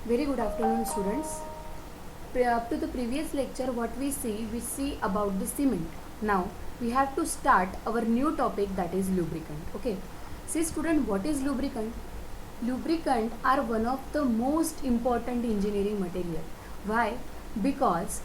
Very good afternoon, students. Up to the previous lecture, what we see about the cement. Now we have to start our new topic, that is lubricant. Okay. See, student, what is lubricant? Lubricant are one of the most important engineering material. Why? Because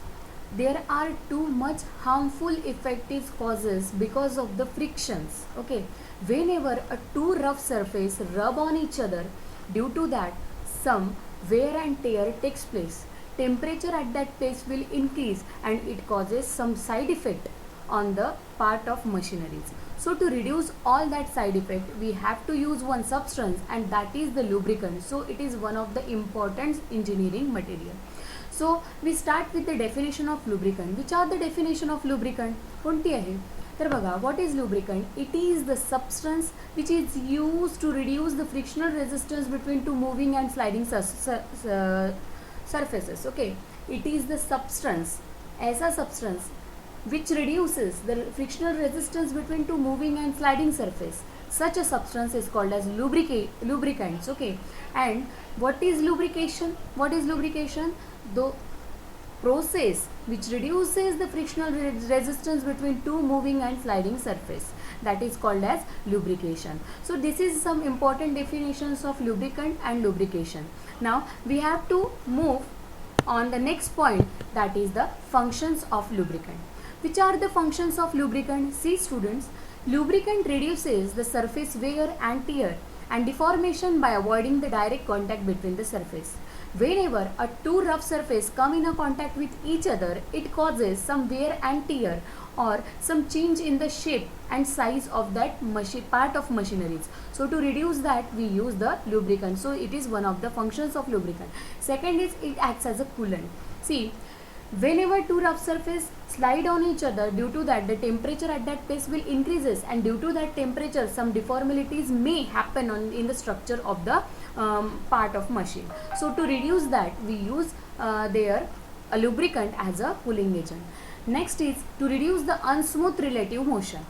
there are too much harmful effective causes because of the frictions. Okay. Whenever a two rough surface rub on each other, due to that some wear and tear takes place. Temperature at that place will increase and it causes some side effect on the part of machineries. So to reduce all that side effect, we have to use one substance, and that is the lubricant. So it is one of the important engineering material. So we start with the definition of lubricant. Which are the definition of lubricant? कोणती आहे? तर बघा, what is lubricant? It is the substance which is used to reduce the frictional resistance between two moving and sliding surfaces. Okay, it is the substance, ऐसा substance which reduces the frictional resistance between two moving and sliding surface. Such a substance is called as lubricants. Okay, and what is lubrication? What is lubrication? The process which reduces the frictional resistance between two moving and sliding surface, that is called as lubrication. So this is some important definitions of lubricant and lubrication. Now we have to move on the next point, that is the functions of lubricant. Which are the functions of lubricant? See, students, lubricant reduces the surface wear and tear and deformation by avoiding the direct contact between the surface. Whenever a two rough surface come in a contact with each other, it causes some wear and tear or some change in the shape and size of that part of machineries. So to reduce that, we use the lubricant. So it is one of the functions of lubricant. Second is it acts as a coolant. See, whenever two rough surfaces slide on each other, due to that the temperature at that place will increases, and due to that temperature some deformities may happen in the structure of the part of machine. So to reduce that, we use a lubricant as a cooling agent. Next is to reduce the unsmooth relative motion.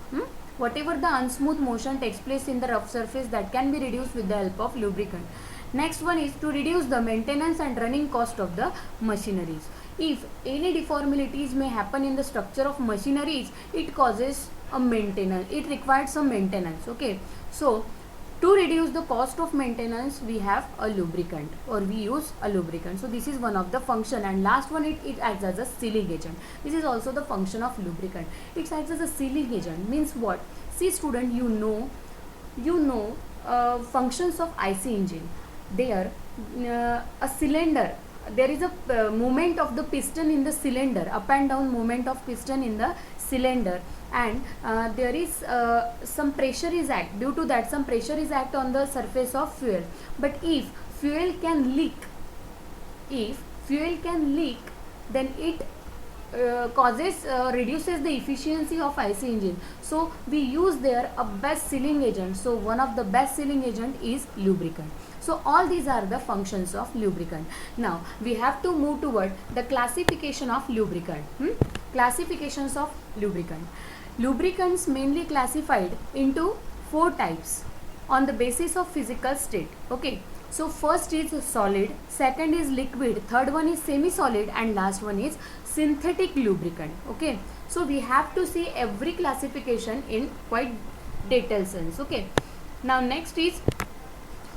Whatever the unsmooth motion takes place in the rough surface, that can be reduced with the help of lubricant. Next one is to reduce the maintenance and running cost of the machineries. If any deformities may happen in the structure of machineries, it causes a maintenance. It requires some maintenance. Okay, so to reduce the cost of maintenance, we have a lubricant, or we use a lubricant. So this is one of the function. And last one, it acts as a sealing agent. This is also the function of lubricant. It acts as a sealing agent. Means what? See, student, you know functions of IC engine. There a cylinder, there is a movement of the piston in the cylinder, up and down movement of piston in the cylinder, and there is some pressure is act. Due to that, some pressure is act on the surface of fuel. But if fuel can leak, then it reduces the efficiency of IC engine. So we use there a best sealing agent. So one of the best sealing agent is lubricant. So all these are the functions of lubricant. Now we have to move toward the classification of lubricant. Classifications of lubricant. Lubricants mainly classified into 4 types on the basis of physical state. Okay, so first is solid, second is liquid, third one is semi-solid, and last one is synthetic lubricant. Okay, so we have to see every classification in quite detailed sense. Okay, now next is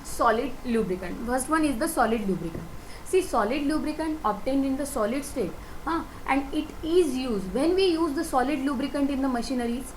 solid lubricant. First one is the solid lubricant. See, solid lubricant obtained in the solid state, and it is used when we use the solid lubricant in the machineries.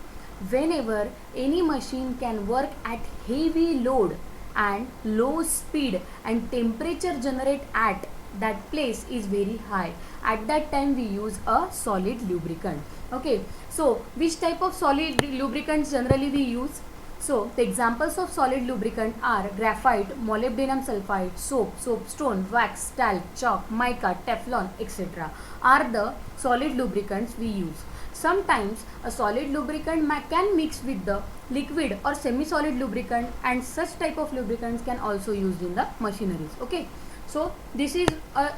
Whenever any machine can work at heavy load and low speed, and temperature generate at that place is very high, at that time we use a solid lubricant. Okay, so which type of solid lubricants generally we use? So the examples of solid lubricant are graphite, molybdenum sulfide, soapstone, wax, talc, chalk, mica, teflon, etc. are the solid lubricants we use. Sometimes a solid lubricant can mix with the liquid or semi-solid lubricant, and such type of lubricants can also used in the machineries. Okay, so this is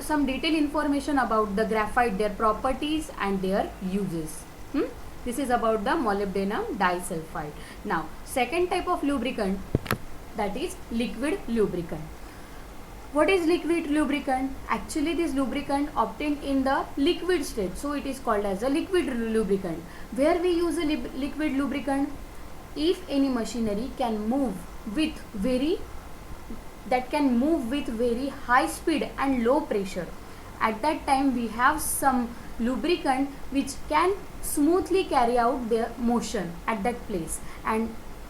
some detailed information about the graphite, their properties and their uses. This is about the molybdenum disulfide. Now second type of lubricant, that is liquid lubricant. What is liquid lubricant? Actually, this lubricant obtained in the liquid state, so it is called as a liquid lubricant. Where we use a liquid lubricant? If any machinery can move with very high speed and low pressure, at that time we have some lubricant which can smoothly carry out their motion at that place, and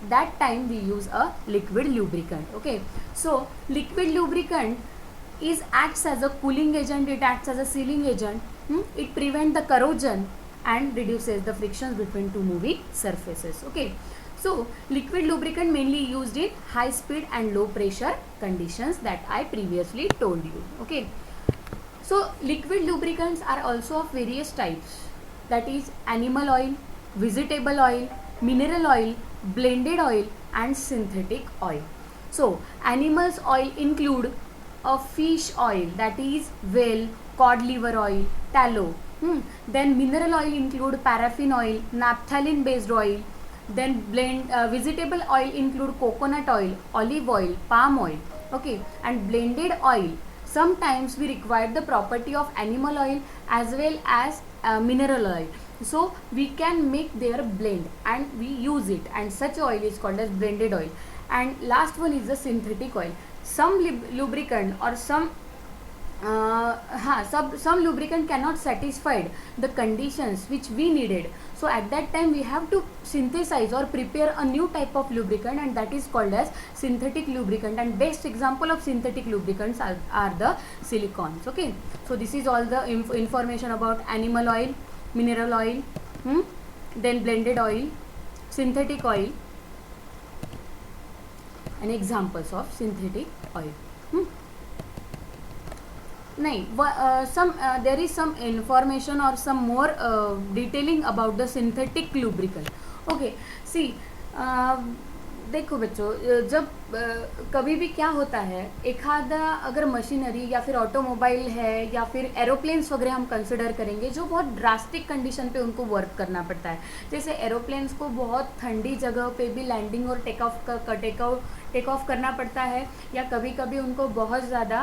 that time we use a liquid lubricant. Okay, so liquid lubricant is acts as a cooling agent, it acts as a sealing agent, it prevents the corrosion and reduces the frictions between two moving surfaces. Okay, so liquid lubricant mainly used in high speed and low pressure conditions that I previously told you. Okay, so liquid lubricants are also of various types, that is animal oil, vegetable oil, mineral oil, blended oil and synthetic oil. So animals oil include a fish oil, that is whale, cod liver oil, tallow. Then mineral oil include paraffin oil, naphthalene based oil. Then vegetable oil include coconut oil, olive oil, palm oil. Okay, and blended oil, sometimes we require the property of animal oil as well as mineral oil, so we can make their blend and we use it, and such oil is called as blended oil. And last one is the synthetic oil. Some lubricant or some lubricant cannot satisfy the conditions which we needed, so at that time we have to synthesize or prepare a new type of lubricant, and that is called as synthetic lubricant. And best example of synthetic lubricants are the silicones. Okay, so this is all the information about animal oil, mineral oil, then blended oil, synthetic oil and examples of synthetic oil. There is some information or some more detailing about the synthetic lubricant. Okay, see, देखो बच्चों, जब कभी भी क्या होता है, एक आधा अगर मशीनरी या फिर ऑटोमोबाइल है या फिर एरोप्लेन्स वगैरह हम कंसिडर करेंगे जो बहुत ड्रास्टिक कंडीशन पे उनको वर्क करना पड़ता है, जैसे एरोप्लेन्स को बहुत ठंडी जगह पे भी लैंडिंग और टेक ऑफ करना पड़ता है, या कभी कभी उनको बहुत ज़्यादा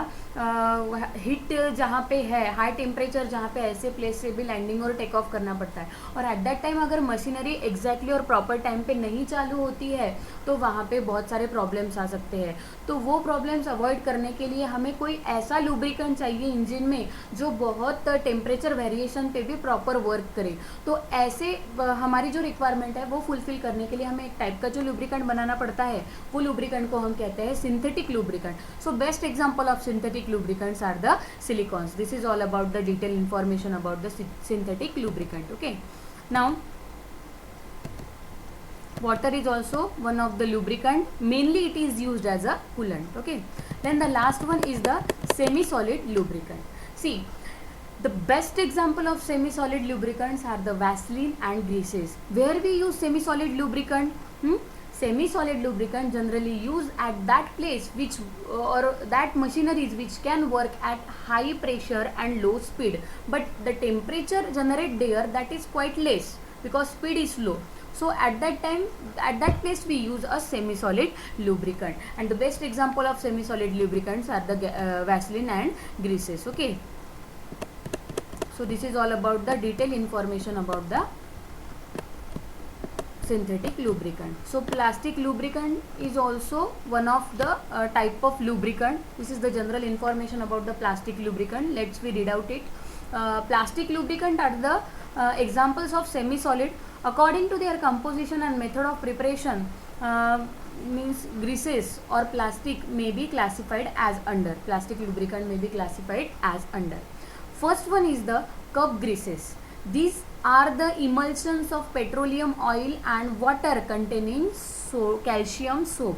हीट जहाँ पे है, हाई टेम्परेचर जहाँ पे, ऐसे प्लेस से भी लैंडिंग और टेक ऑफ करना पड़ता है, और एट दैट टाइम अगर मशीनरी एग्जैक्टली और प्रॉपर टाइम पे नहीं चालू होती है तो वहाँ पे बहुत सारे प्रॉब्लम्स आ सकते हैं। तो वो प्रॉब्लम्स अवॉइड करने के लिए हमें कोई ऐसा लुब्रिकेंट चाहिए इंजन में जो बहुत टेम्परेचर वेरिएशन पे भी प्रॉपर वर्क करे। तो ऐसे हमारी जो रिक्वायरमेंट है वो फुलफिल करने के लिए हमें एक टाइप का जो लुब्रिकेंट बनाना पड़ता है, वो लुब्रिकेंट को हम कहते हैं synthetic lubricant. So best example of synthetic lubricants are the silicones. This is all about the detail information about the synthetic lubricant. Okay, now water is also one of the lubricant, mainly it is used as a coolant. Okay, then the last one is the semi solid lubricant. See, the best example of semi solid lubricants are the Vaseline and greases. Where we use semi solid lubricant? Semi solid lubricant generally used at that place which or that machineries which can work at high pressure and low speed, but the temperature generated there that is quite less because speed is low. So at that time, at that place we use a semi solid lubricant, and the best example of semi solid lubricants are the Vaseline and greases. Okay, so this is all about the detailed information about the synthetic lubricant. So plastic lubricant is also one of the type of lubricant. This is the general information about the plastic lubricant. Let's we read out it. Plastic lubricant are the examples of semi solid. According to their composition and method of preparation, means greases or plastic may be classified as under. Plastic lubricant may be classified as under. First one is the cup greases. These are the emulsions of petroleum oil and water containing calcium soap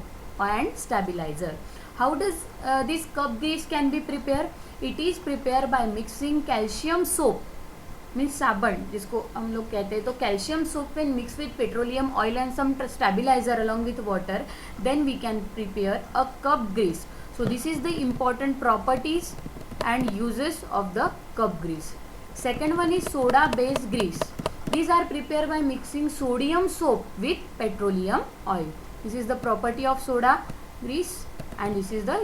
and stabilizer. How does this cup grease can be prepared? It is prepared by mixing calcium soap, means साबन जिसको हम लोग कहते हैं, तो calcium soap when mix with petroleum oil and some stabiliser along with water, then we can prepare a cup grease. So this is the important properties and uses of the cup grease. Second one is soda based grease. These are prepared by mixing sodium soap with petroleum oil. This is the property of soda grease and this is the